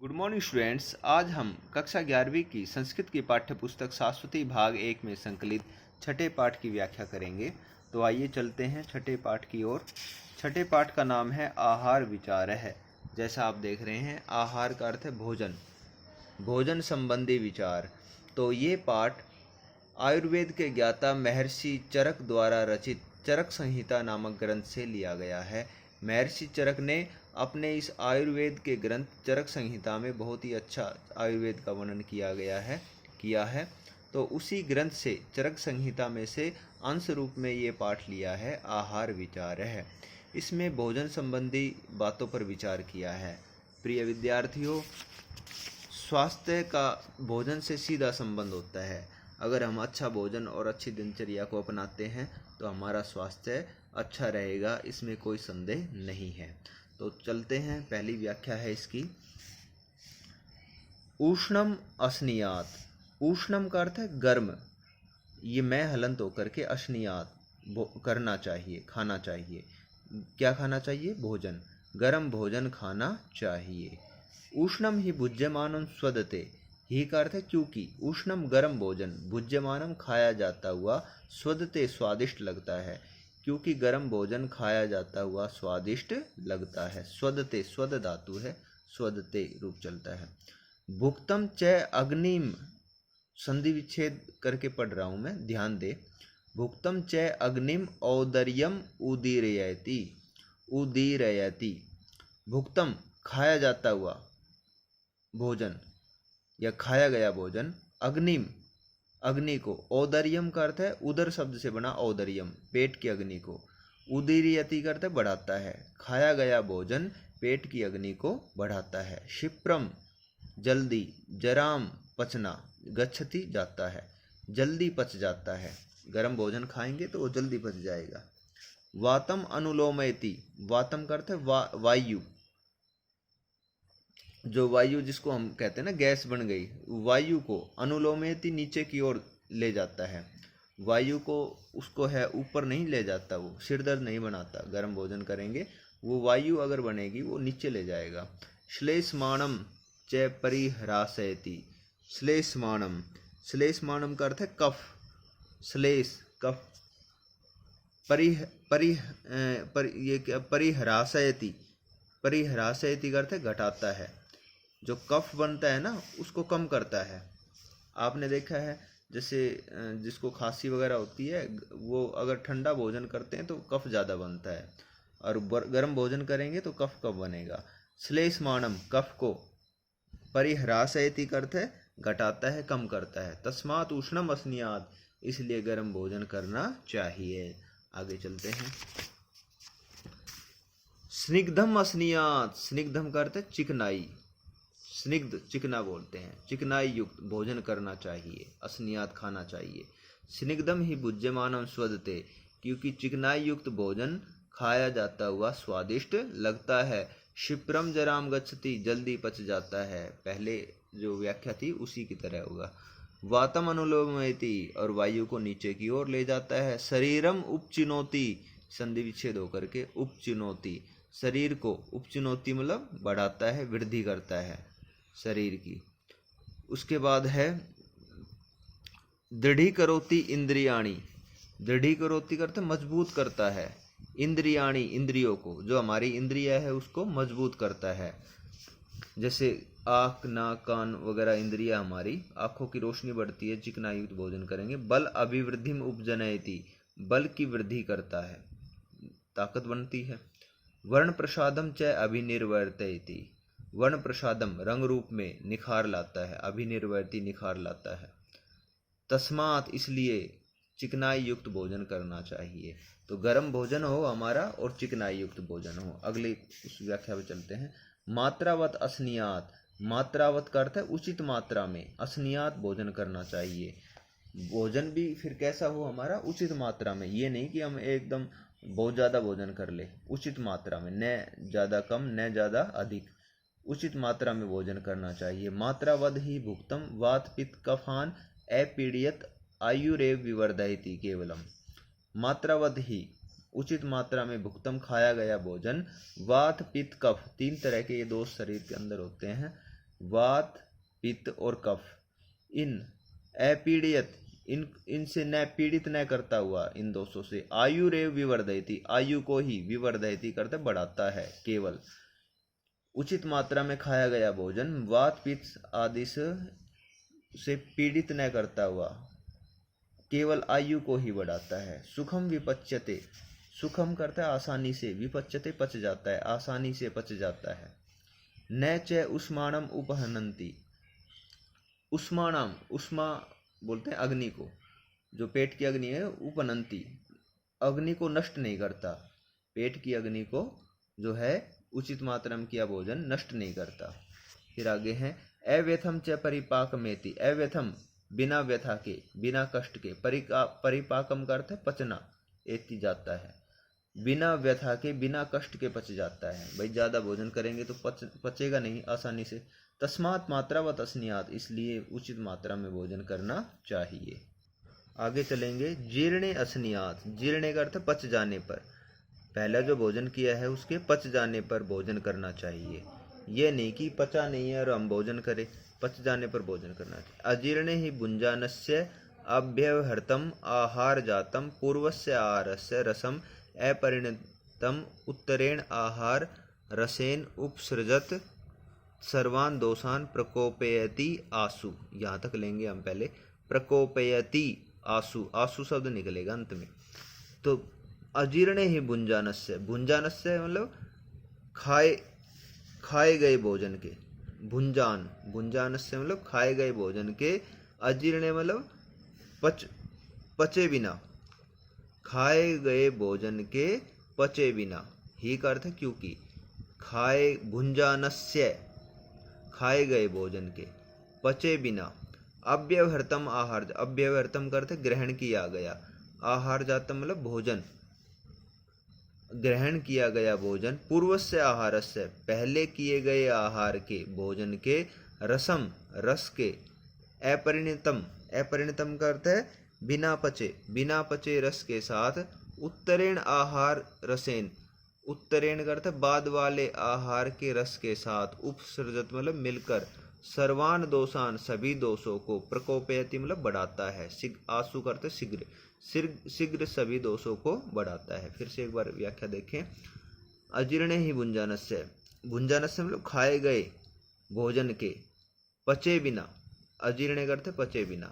Good morning students. आज हम कक्षा 11वीं की संस्कृत की पाठ्य पुस्तक शाश्वती भाग 1 में संकलित छठे पाठ की व्याख्या करेंगे। तो आइए चलते हैं छठे पाठ की ओर। छठे पाठ का नाम है आहार विचार है। जैसा आप देख रहे हैं, आहार का अर्थ है भोजन, भोजन संबंधी विचार। तो ये पाठ आयुर्वेद के ज्ञाता महर्षि चरक द्वारा रचित चरक संहिता नामक ग्रंथ से लिया गया है। महर्षि चरक ने अपने इस आयुर्वेद के ग्रंथ चरक संहिता में बहुत ही अच्छा आयुर्वेद का वर्णन किया है। तो उसी ग्रंथ से चरक संहिता में से अंश रूप में ये पाठ लिया है, आहार विचार है। इसमें भोजन संबंधी बातों पर विचार किया है। प्रिय विद्यार्थियों, स्वास्थ्य का भोजन से सीधा संबंध होता है। अगर हम अच्छा भोजन और अच्छी दिनचर्या को अपनाते हैं तो हमारा स्वास्थ्य अच्छा रहेगा, इसमें कोई संदेह नहीं है। तो चलते हैं, पहली व्याख्या है इसकी। ऊष्णम असनियात। ऊष्णम का अर्थ है गर्म, ये मैं हलंत होकर के अशनियात करना चाहिए, खाना चाहिए। क्या खाना चाहिए? भोजन, गर्म भोजन खाना चाहिए। उष्णम ही भुज्यमानम स्वदते। ही का अर्थ है क्योंकि, उष्णम गर्म भोजन, भुज्यमानम खाया जाता हुआ, स्वदते स्वादिष्ट लगता है, क्योंकि गर्म भोजन खाया जाता हुआ स्वादिष्ट लगता है। स्वदते, स्वद धातु है, स्वदते रूप चलता है। भुक्तम च अग्निम, संधि विच्छेद करके पढ़ रहा हूं मैं, ध्यान दे। भुक्तम च अग्निम औदर्यम उदीरयति। उदीरयति, भुक्तम खाया जाता हुआ भोजन या खाया गया भोजन, अग्निम अग्नि को, औदर्यम का अर्थ है उदर शब्द से बना औदर्यम, पेट की अग्नि को, उदीरयति का अर्थ है बढ़ाता है। खाया गया भोजन पेट की अग्नि को बढ़ाता है। क्षिप्रम जल्दी, जराम पचना, गच्छति जाता है, जल्दी पच जाता है। गर्म भोजन खाएंगे तो वो जल्दी पच जाएगा। वातम अनुलोमयति। वातम का अर्थ है वायु, जो वायु जिसको हम कहते हैं ना गैस बन गई, वायु को अनुलोमयति नीचे की ओर ले जाता है। वायु को उसको है ऊपर नहीं ले जाता, वो सिर दर्द नहीं बनाता। गर्म भोजन करेंगे, वो वायु अगर बनेगी वो नीचे ले जाएगा। श्लेष्माणम च परिह्रासयति। श्लेष्माणम, श्लेष्माणम का अर्थ है कफ, श्लेष कफ, परिह्रासयति, परिह्रासयति का अर्थ है घटाता है। जो कफ बनता है ना उसको कम करता है। आपने देखा है जैसे जिसको खांसी वगैरह होती है, वो अगर ठंडा भोजन करते हैं तो कफ ज़्यादा बनता है, और गर्म भोजन करेंगे तो कफ कम बनेगा। श्लेष्माणम कफ को, परिह्रासयति का अर्थ है घटाता है, कम करता है। तस्मात् उष्णम असनियात्, इसलिए गर्म भोजन करना चाहिए। आगे चलते हैं। स्निग्धम असनियात्। स्निग्धम का अर्थ है चिकनाई, स्निग्ध चिकना बोलते हैं, चिकनाई युक्त भोजन करना चाहिए, असनियात खाना चाहिए। स्निग्धम ही भुज्यमानम स्वदते, क्योंकि चिकनाई युक्त भोजन खाया जाता हुआ स्वादिष्ट लगता है। क्षिप्रम जराम गच्छति, जल्दी पच जाता है। पहले जो व्याख्या थी उसी की तरह होगा। वातम अनुलोमयति, और वायु को नीचे की ओर ले जाता है। शरीरम उपचिनोति, संधि विच्छेद होकर के उपचिनोति, शरीर को, उपचिनोति मतलब बढ़ाता है, वृद्धि करता है शरीर की। उसके बाद है दृढ़ीकरोति इंद्रियाणि। दृढ़ीकरोति करते मजबूत करता है, इंद्रियाणि इंद्रियों को, जो हमारी इंद्रिय है उसको मजबूत करता है। जैसे आँख, नाक, कान वगैरह इंद्रिया हमारी, आँखों की रोशनी बढ़ती है चिकनाई युक्त भोजन करेंगे। बल अभिवृद्धिम उपजनयति, बल की वृद्धि करता है, ताकत बनती है। वर्ण प्रसादम च अभिनिर्वर्तयति। वर्ण प्रसादम रंग रूप में निखार लाता है, अभिनिर्वर्ती निखार लाता है। तस्मात् इसलिए चिकनाई युक्त भोजन करना चाहिए। तो गर्म भोजन हो हमारा और चिकनाई युक्त भोजन हो। अगली उस व्याख्या पे चलते हैं। मात्रावत असनियात। मात्रावत का अर्थ है उचित मात्रा में, असनियात भोजन करना चाहिए। भोजन भी फिर कैसा हो हमारा? उचित मात्रा में। ये नहीं कि हम एकदम बहुत ज़्यादा भोजन कर ले, उचित मात्रा में, न ज़्यादा कम न ज़्यादा अधिक, उचित मात्रा में भोजन करना चाहिए। मात्रावद ही भुक्तम वात पित्त कफान अपीड़ित आयुरेव विवर्धयति केवलम। मात्रावद ही, उचित मात्रा में भुक्तम खाया गया भोजन, वात पित्त कफ, तीन तरह के ये दोष शरीर के अंदर होते हैं, वात, पित्त और कफ, इन अपीड़ित, इनसे न पीड़ित न करता हुआ, इन दोषों से, आयुरेव विवर्धयति, आयु को ही विवर्धयति करते बढ़ाता है, केवल उचित मात्रा में खाया गया भोजन वात पित्त आदि से पीड़ित न करता हुआ केवल आयु को ही बढ़ाता है। सुखम विपच्यते, सुखम करता है आसानी से, विपच्यते पच जाता है, आसानी से पच जाता है। न च उष्माणम उपहनन्ति, उष्माणम, उष्मा बोलते हैं अग्नि को, जो पेट की अग्नि है, उपनंती, अग्नि को नष्ट नहीं करता, पेट की अग्नि को जो है उचित मात्रा में किया भोजन नष्ट नहीं करता। फिर आगे है अव्यथम च परिपाकमेति, अव्यथम बिना व्यथा के, बिना कष्ट के, परिपाकम का अर्थ है पचना, एति जाता है, बिना व्यथा के, बिना कष्ट के पच जाता है। भाई ज़्यादा भोजन करेंगे तो पचेगा नहीं आसानी से। तस्मात् मात्रा व तस्नीयात, इसलिए उचित मात्रा में भोजन करना चाहिए। आगे चलेंगे जीर्णे असनियात, जीर्णे का अर्थ पच जाने पर, पहला जो भोजन किया है उसके पच जाने पर भोजन करना चाहिए। ये नहीं कि पचा नहीं है और हम भोजन करें, पच जाने पर भोजन करना चाहिए। अजीर्णे ही भुंजानस्य अव्यवहृतम आहार जातम पूर्वस्य आहारस्य रसम अपरिणतम उत्तरेण आहार रसेन उपसृजत सर्वान दोषान प्रकोपयति आसु, यहाँ तक लेंगे हम पहले, प्रकोपयति आसु, आसु शब्द निकलेगा अंत में। तो अजीर्ण ही भुंजानस्य, भुंजानस्य मतलब खाए गए भोजन के, भुंजान, भुंजानस्य मतलब खाए गए भोजन के, अजीर्ण मतलब पचे बिना, खाए गए भोजन के पचे बिना, ही का अर्थ है क्योंकि, खाए, भुंजानस्य खाए गए भोजन के, पचे बिना, अव्यवहृतम आहार, अव्यवहृतम का अर्थ है ग्रहण किया गया, आहार जातम मतलब भोजन, ग्रहण किया गया भोजन, पूर्व से आहार से पहले किए गए आहार के भोजन के, रसम रस के, अपरिणतम, अपरिणतम का अर्थ है बिना पचे, बिना पचे रस के साथ, उत्तरेण आहार रसेन, उत्तरेण का अर्थ है बाद वाले आहार के रस के साथ, उपसर्जत मतलब मिलकर, सर्वान दोषान सभी दोषों को, प्रकोपयति मतलब बढ़ाता है, आसु का अर्थ है शीघ्र, शीघ्र सभी दोषों को बढ़ाता है। फिर से एक बार व्याख्या देखें। अजीर्णे ही भुंजानस्य, भुंजानस्य मतलब खाए गए भोजन के, पचे बिना, अजीर्णे का अर्थ है पचे बिना,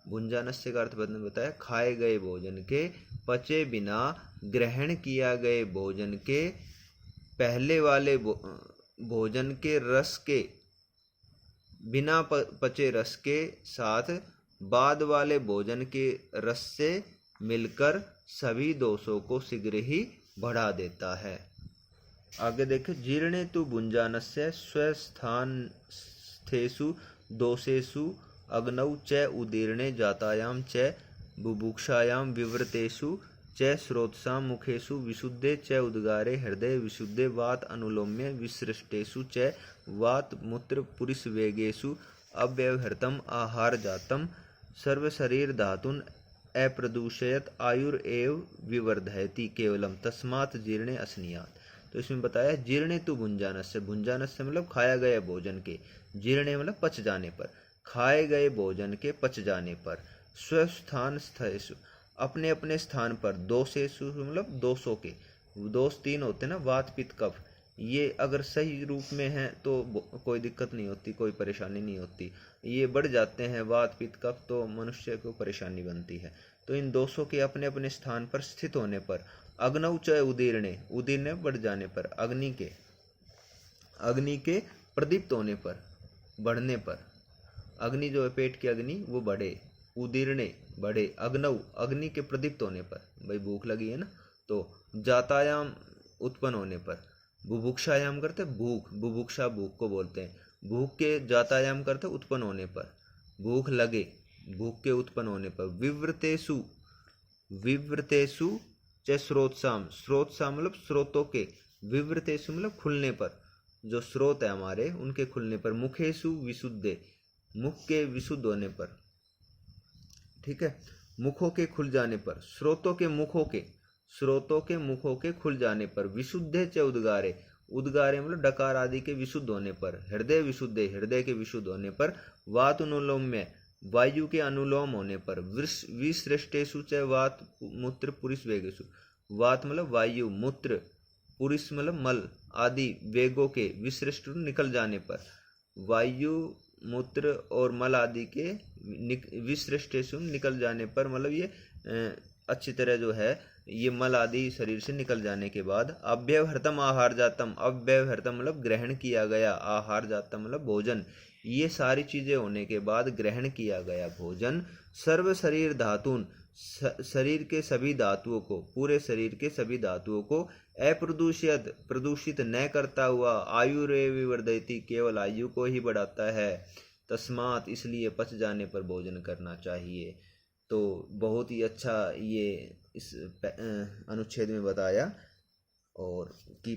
भुंजानस्य का अर्थ बताया खाए गए भोजन के, पचे बिना, ग्रहण किया गए भोजन के, पहले वाले भोजन के रस के, बिना पचे रस के साथ, बाद वाले भोजन के रस से मिलकर सभी दोषों को शीघ्र ही बढ़ा देता है। आगे देखें, जीर्णे तु भुंजानस्य स्वस्थानस्थेषु दोषेषु अग्नौ च उदीर्णे जातायां च बुभुक्षायां विवृतेषु च स्रोतसां मुखेषु विशुद्धे च उद्गारे हृदय विशुद्धे वात अनुलोम्य विसृष्टेषु च वात मूत्र पुरिसवेगेषु अव्यवहृतम आहार जातम सर्वशरीर धातुन अप्रदूषयत आयुरेव विवर्धयति केवलम तस्मात् जीर्णे असनियात। तो इसमें बताया जीर्णे तु भुंजानस्य, भुंजानस्य मतलब खाया गया भोजन के, जीर्णे मतलब पच जाने पर, खाए गए भोजन के पच जाने पर, स्वस्थान स्थेषु अपने अपने स्थान पर, दोषेषु मतलब दोषों के, दोष तीन होते हैं ना, वात पित्त कफ, ये अगर सही रूप में है तो कोई दिक्कत नहीं होती, कोई परेशानी नहीं होती, ये बढ़ जाते हैं वात पित्त कफ तो मनुष्य को परेशानी बनती है। तो इन दोषों के अपने अपने स्थान पर स्थित होने पर, अग्नौ च उदीर्णे, उदीर्णे बढ़ जाने पर, अग्नि के प्रदीप्त होने पर, बढ़ने पर, अग्नि जो है पेट की अग्नि वो बढ़े, उदीर्णे बढ़े, अग्नौ अग्नि के प्रदीप्त होने पर, भाई भूख लगी है ना, तो जातायाम उत्पन्न होने पर, बुभुक्षायाम करते भूख, बुभुक्षा भूख को बोलते हैं, भूख के जातायाम करते उत्पन्न होने पर, भूख लगे भूख के उत्पन्न होने पर, विवृतेषु, विवृतेषु च स्रोतसाम, स्रोतसाम मतलब स्रोतों के, विवृतेषु मतलब खुलने पर, जो स्रोत है हमारे उनके खुलने पर, मुखेषु विशुद्धे, मुख के विशुद्ध होने पर, ठीक है, मुखों के खुल जाने पर, स्रोतों के मुखों के, स्रोतों के मुखों के खुल जाने पर, विशुद्धे च उद्गारे, उद्गारे मतलब डकार आदि के विशुद्ध होने पर, हृदय विशुद्ध हृदय के विशुद्ध होने पर, वात अनुलोम्य वायु के अनुलोम होने पर, विसृष्टेषु च वात मूत्र पुरुष वेगेषु, वात मतलब वायु, मूत्र, पुरुष मतलब मल आदि वेगों के विसृष्ट निकल जाने पर, वायु मूत्र और मल आदि के विसृष्टेषु निकल जाने पर, मतलब ये अच्छी तरह जो है ये मल आदि शरीर से निकल जाने के बाद, अव्यवहृतम आहार जातम, अव्यवहृतम मतलब ग्रहण किया गया, आहार जातम मतलब भोजन, ये सारी चीजें होने के बाद ग्रहण किया गया भोजन, सर्व शरीर धातुन शरीर के सभी धातुओं को, पूरे शरीर के सभी धातुओं को, अप्रदूषित प्रदूषित न करता हुआ, आयुरेव विवर्धयति केवल आयु को ही बढ़ाता है, तस्मात इसलिए पच जाने पर भोजन करना चाहिए। तो बहुत ही अच्छा ये इस अनुच्छेद में बताया और कि